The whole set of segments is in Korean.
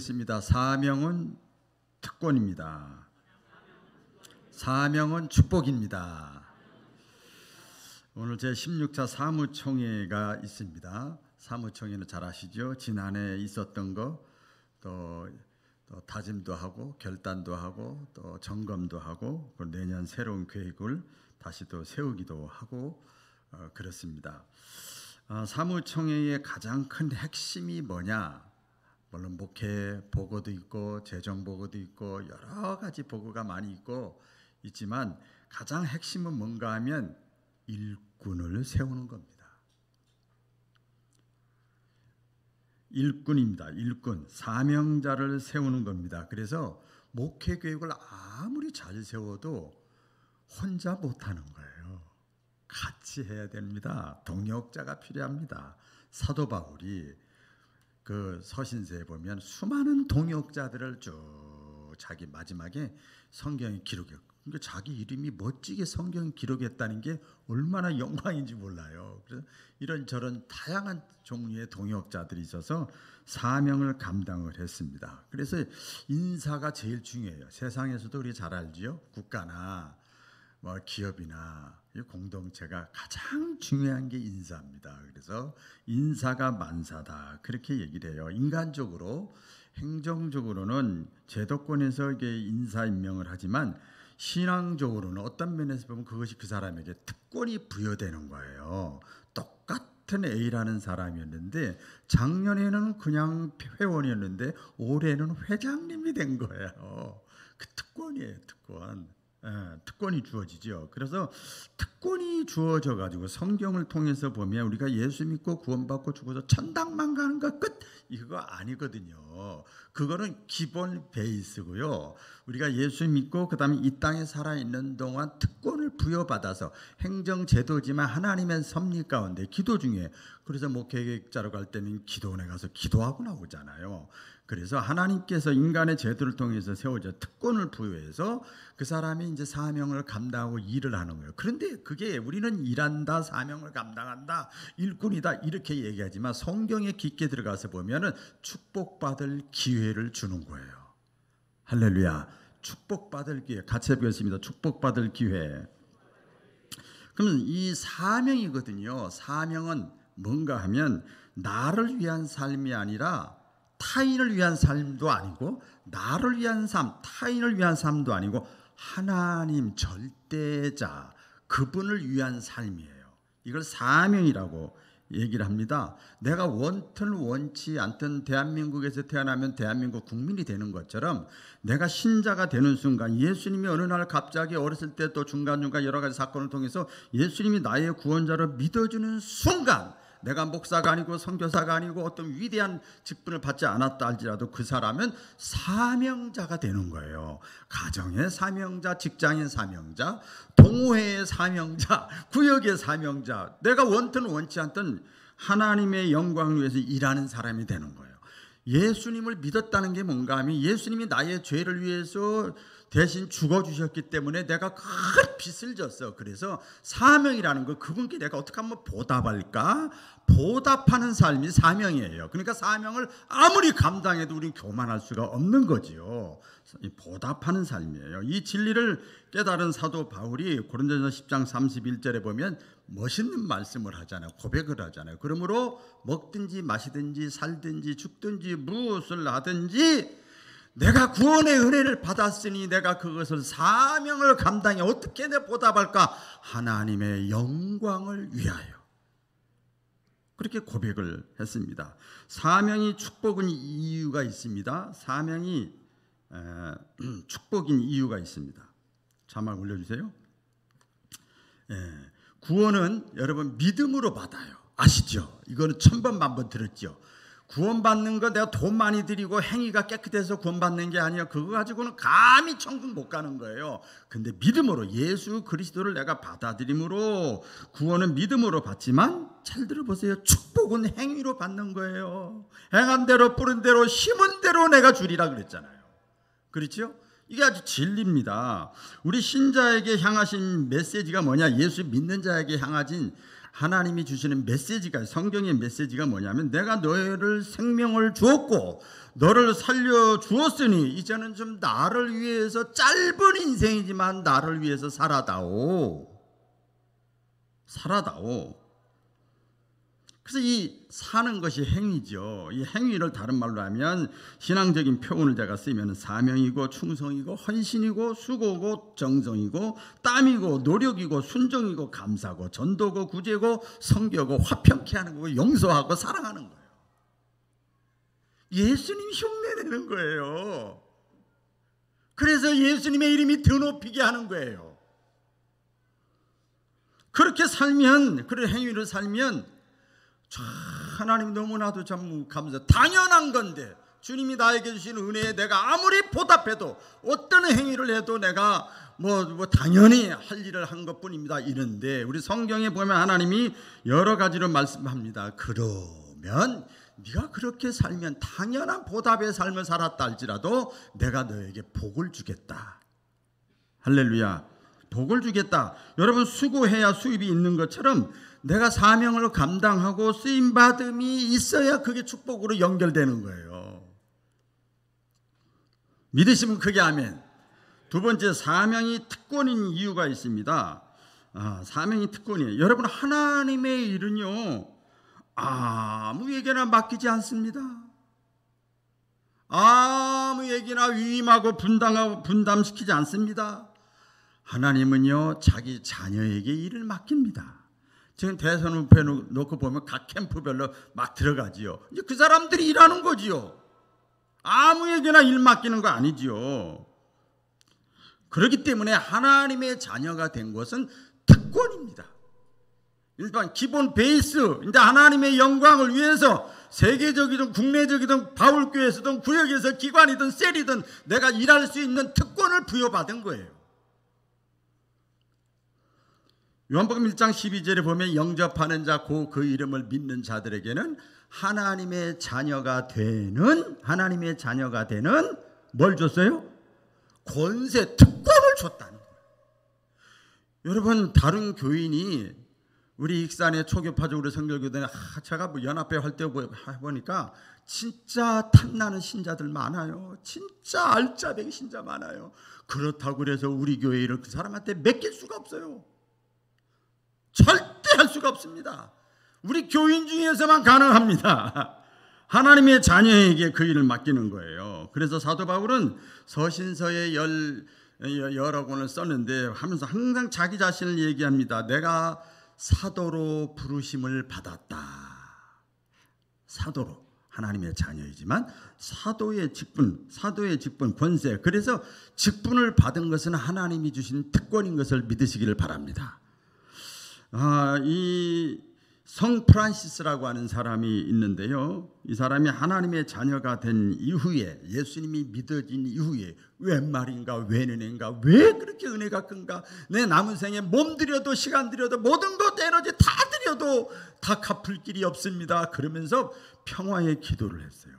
있습니다. 사명은 특권입니다. 사명은 축복입니다. 오늘 제 16차 사무총회가 있습니다. 사무총회는 잘 아시죠? 지난해 있었던 거 또 다짐도 하고 결단도 하고 또 점검도 하고 내년 새로운 계획을 다시 또 세우기도 하고 그렇습니다. 사무총회의 가장 큰 핵심이 뭐냐? 물론 목회 보고도 있고 재정 보고도 있고 여러 가지 보고가 많이 있지만 가장 핵심은 뭔가 하면 일꾼을 세우는 겁니다. 일꾼입니다. 일꾼, 사명자를 세우는 겁니다. 그래서 목회 계획을 아무리 잘 세워도 혼자 못하는 거예요. 같이 해야 됩니다. 동역자가 필요합니다. 사도 바울이 그 서신서에 보면 수많은 동역자들을 쭉 자기 마지막에 성경에 기록했고, 그러니까 자기 이름이 멋지게 성경에 기록했다는 게 얼마나 영광인지 몰라요. 그래서 이런저런 다양한 종류의 동역자들이 있어서 사명을 감당을 했습니다. 그래서 인사가 제일 중요해요. 세상에서도 우리 잘 알지요. 국가나 기업이나 공동체가 가장 중요한 게 인사입니다. 그래서 인사가 만사다 그렇게 얘기를 해요. 인간적으로 행정적으로는 제도권에서 이게 인사 임명을 하지만 신앙적으로는 어떤 면에서 보면 그것이 그 사람에게 특권이 부여되는 거예요. 똑같은 A라는 사람이었는데 작년에는 그냥 회원이었는데 올해는 회장님이 된 거예요. 그 특권이에요. 특권이 주어지죠. 그래서 특권이 주어져 가지고 성경을 통해서 보면 우리가 예수 믿고 구원받고 죽어서 천당만 가는 거 끝 이거 아니거든요. 그거는 기본 베이스고요. 우리가 예수 믿고 그다음에 이 땅에 살아있는 동안 특권을 부여받아서 행정제도지만 하나님의 섭리 가운데 기도 중에, 그래서 목회자로 갈 때는 기도원에 가서 기도하고 나오잖아요. 그래서 하나님께서 인간의 제도를 통해서 세워져 특권을 부여해서 그 사람이 이제 사명을 감당하고 일을 하는 거예요. 그런데 그게 우리는 일한다, 사명을 감당한다, 일꾼이다 이렇게 얘기하지만 성경에 깊게 들어가서 보면은 축복받을 기회를 주는 거예요. 할렐루야. 축복받을 기회. 같이 해보겠습니다. 축복받을 기회. 그러면 이 사명이거든요. 사명은 뭔가 하면 나를 위한 삶이 아니라 타인을 위한 삶도 아니고 나를 위한 삶, 타인을 위한 삶도 아니고 하나님 절대자 그분을 위한 삶이에요. 이걸 사명이라고 얘기를 합니다. 내가 원튼 원치 않든 대한민국에서 태어나면 대한민국 국민이 되는 것처럼 내가 신자가 되는 순간 예수님이 어느 날 갑자기 어렸을 때 또 중간중간 여러 가지 사건을 통해서 예수님이 나의 구원자로 믿어주는 순간 내가 목사가 아니고 선교사가 아니고 어떤 위대한 직분을 받지 않았다 할지라도 그 사람은 사명자가 되는 거예요. 가정의 사명자, 직장인 사명자, 동호회의 사명자, 구역의 사명자, 내가 원든 원치 않든 하나님의 영광을 위해서 일하는 사람이 되는 거예요. 예수님을 믿었다는 게 뭔가 하면 예수님이 나의 죄를 위해서 대신 죽어주셨기 때문에 내가 큰 빚을 졌어. 그래서 사명이라는 거, 그분께 내가 어떻게 하면 보답할까? 보답하는 삶이 사명이에요. 그러니까 사명을 아무리 감당해도 우리는 교만할 수가 없는 거지요. 보답하는 삶이에요. 이 진리를 깨달은 사도 바울이 고린도전서 10장 31절에 보면 멋있는 말씀을 하잖아요. 고백을 하잖아요. 그러므로 먹든지 마시든지 살든지 죽든지 무엇을 하든지 내가 구원의 은혜를 받았으니 내가 그것을 사명을 감당해 어떻게 내 보답할까? 하나님의 영광을 위하여. 그렇게 고백을 했습니다. 사명이 축복인 이유가 있습니다. 사명이 축복인 이유가 있습니다. 자막 올려주세요. 구원은 여러분 믿음으로 받아요. 아시죠? 이거는 천번 만번 들었죠. 구원받는 거 내가 돈 많이 들이고 행위가 깨끗해서 구원받는 게 아니야. 그거 가지고는 감히 천국 못 가는 거예요. 근데 믿음으로 예수 그리스도를 내가 받아들임으로 구원은 믿음으로 받지만 잘 들어보세요. 축복은 행위로 받는 거예요. 행한 대로 뿌린 대로 심은 대로 내가 주리라 그랬잖아요. 그렇죠? 이게 아주 진리입니다. 우리 신자에게 향하신 메시지가 뭐냐? 예수 믿는 자에게 향하신 하나님이 주시는 메시지가, 성경의 메시지가 뭐냐면, 내가 너를 생명을 주었고 너를 살려 주었으니 이제는 좀 나를 위해서, 짧은 인생이지만 나를 위해서 살아다오. 그래서 이 사는 것이 행위죠. 이 행위를 다른 말로 하면, 신앙적인 표현을 제가 쓰면 사명이고 충성이고 헌신이고 수고고 정성이고 땀이고 노력이고 순종이고 감사고 전도고 구제고 성교고 화평케 하는 거고 용서하고 사랑하는 거예요. 예수님 흉내내는 거예요. 그래서 예수님의 이름이 더 높이게 하는 거예요. 그렇게 살면, 그런 행위를 살면 하나님 너무나도 참 감사, 당연한 건데, 주님이 나에게 주신 은혜에 내가 아무리 보답해도, 어떤 행위를 해도 내가 뭐 당연히 할 일을 한 것뿐입니다. 이런데 우리 성경에 보면 하나님이 여러 가지로 말씀합니다. 그러면 네가 그렇게 살면, 당연한 보답의 삶을 살았다 할지라도 내가 너에게 복을 주겠다. 할렐루야. 복을 주겠다. 여러분, 수고해야 수입이 있는 것처럼 내가 사명을 감당하고 쓰임받음이 있어야 그게 축복으로 연결되는 거예요. 믿으시면 크게 아멘. 두 번째, 사명이 특권인 이유가 있습니다. 사명이 특권이에요. 여러분, 하나님의 일은요 아무에게나 맡기지 않습니다. 아무에게나 위임하고 분담시키지 않습니다. 하나님은요 자기 자녀에게 일을 맡깁니다. 지금 대선후보에 놓고 보면 각 캠프별로 막 들어가지요. 이제 그 사람들이 일하는 거지요. 아무에게나 일 맡기는 거 아니지요. 그렇기 때문에 하나님의 자녀가 된 것은 특권입니다. 일단 기본 베이스, 이제 하나님의 영광을 위해서 세계적이든 국내적이든 바울교회에서든 구역에서 기관이든 셀이든 내가 일할 수 있는 특권을 부여받은 거예요. 요한복음 1장 12절에 보면, 영접하는 자 곧 그 이름을 믿는 자들에게는 하나님의 자녀가 되는 뭘 줬어요? 권세, 특권을 줬다는 거예요. 여러분, 다른 교인이 우리 익산의 초교파적으로 성결교단에 제가 뭐 연합회 할 때 보니까 진짜 탐나는 신자들 많아요. 진짜 알짜배기 신자 많아요. 그렇다고 그래서 우리 교회를 그 사람한테 맡길 수가 없어요. 절대 할 수가 없습니다. 우리 교인 중에서만 가능합니다. 하나님의 자녀에게 그 일을 맡기는 거예요. 그래서 사도 바울은 서신서에 여러 권을 썼는데 하면서 항상 자기 자신을 얘기합니다. 내가 사도로 부르심을 받았다. 사도로, 하나님의 자녀이지만 사도의 직분, 권세. 그래서 직분을 받은 것은 하나님이 주신 특권인 것을 믿으시기를 바랍니다. 이 성 프란시스라고 하는 사람이 있는데요. 이 사람이 하나님의 자녀가 된 이후에, 예수님이 믿어진 이후에, 웬 말인가, 웬 은혜인가, 왜 그렇게 은혜가 큰가, 내 남은 생에 몸 들여도 시간 들여도 모든 것 에너지 다 들여도 다 갚을 길이 없습니다. 그러면서 평화의 기도를 했어요.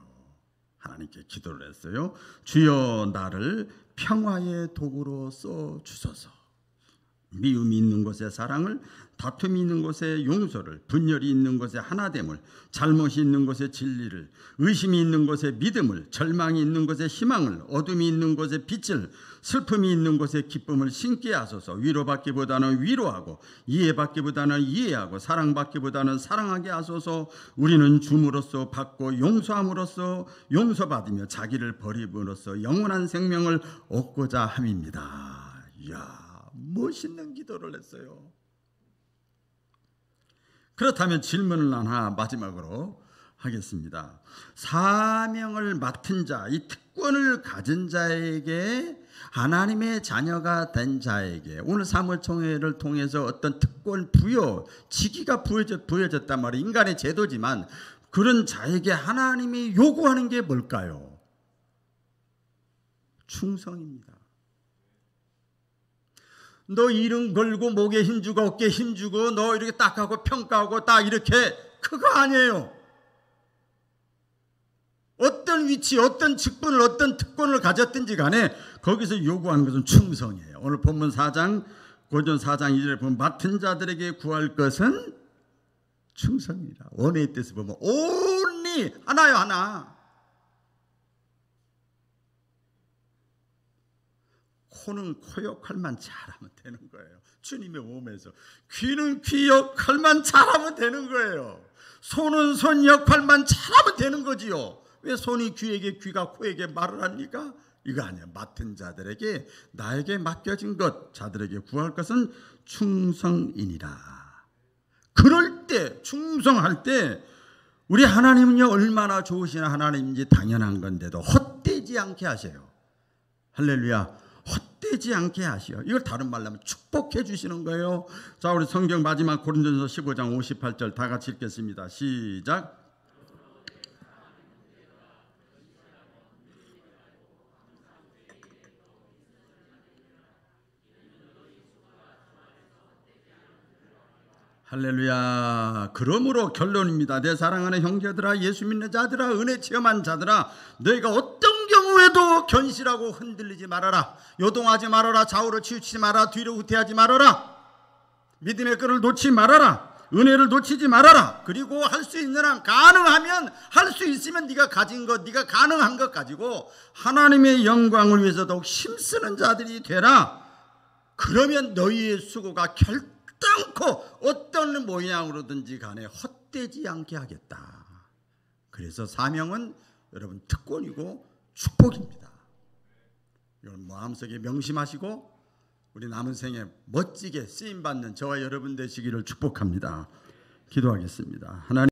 하나님께 기도를 했어요. 주여 나를 평화의 도구로 써 주소서. 미움이 있는 곳에 사랑을, 다툼이 있는 곳에 용서를, 분열이 있는 곳에 하나됨을, 잘못이 있는 곳에 진리를, 의심이 있는 곳에 믿음을, 절망이 있는 곳에 희망을, 어둠이 있는 곳에 빛을, 슬픔이 있는 곳에 기쁨을 심게 하소서. 위로받기보다는 위로하고, 이해받기보다는 이해하고, 사랑받기보다는 사랑하게 하소서. 우리는 줌으로써 받고 용서함으로써 용서받으며 자기를 버림으로써 영원한 생명을 얻고자 함입니다. 이야, 멋있는 기도를 했어요. 그렇다면 질문을 하나 마지막으로 하겠습니다. 사명을 맡은 자, 이 특권을 가진 자에게, 하나님의 자녀가 된 자에게 오늘 사무총회를 통해서 어떤 특권 부여, 직위가 부여졌단 말이에요. 인간의 제도지만 그런 자에게 하나님이 요구하는 게 뭘까요? 충성입니다. 너 이름 걸고 목에 힘주고 어깨에 힘주고 너 이렇게 딱 하고 평가하고 딱 이렇게, 그거 아니에요. 어떤 위치, 어떤 직분을, 어떤 특권을 가졌든지 간에 거기서 요구하는 것은 충성이에요. 오늘 본문 4장, 고전 4장 2절에 보면 맡은 자들에게 구할 것은 충성이라. 원의 뜻을 보면 only 하나요, 하나. 코는 코 역할만 잘하면 되는 거예요. 주님의 몸에서. 귀는 귀 역할만 잘하면 되는 거예요. 손은 손 역할만 잘하면 되는 거지요. 왜 손이 귀에게, 귀가 코에게 말을 합니까? 이거 아니야. 맡은 자들에게, 나에게 맡겨진 것, 자들에게 구할 것은 충성이니라. 그럴 때, 충성할 때 우리 하나님은요 얼마나 좋으신 하나님인지 당연한 건데도 헛되지 않게 하세요. 할렐루야. 헛되지 않게 하시오. 이걸 다른 말로 하면 축복해 주시는 거예요. 자, 우리 성경 마지막 고린도전서 15장 58절 다 같이 읽겠습니다. 시작. 할렐루야. 그러므로 결론입니다. 내 사랑하는 형제들아, 예수 믿는 자들아, 은혜 체험한 자들아, 너희가 어떤 경우에도 견실하고 흔들리지 말아라. 요동하지 말아라. 좌우로 치우치지 말아라. 뒤로 후퇴하지 말아라. 믿음의 끈을 놓지 말아라. 은혜를 놓치지 말아라. 그리고 할 수 있는 한, 가능하면, 할 수 있으면 네가 가진 것, 네가 가능한 것 가지고 하나님의 영광을 위해서 더욱 힘쓰는 자들이 되라. 그러면 너희의 수고가 결단코 어떤 모양으로든지 간에 헛되지 않게 하겠다. 그래서 사명은 여러분 특권이고 축복입니다. 이걸 마음속에 명심하시고 우리 남은 생에 멋지게 쓰임받는 저와 여러분 되시기를 축복합니다. 기도하겠습니다. 하나님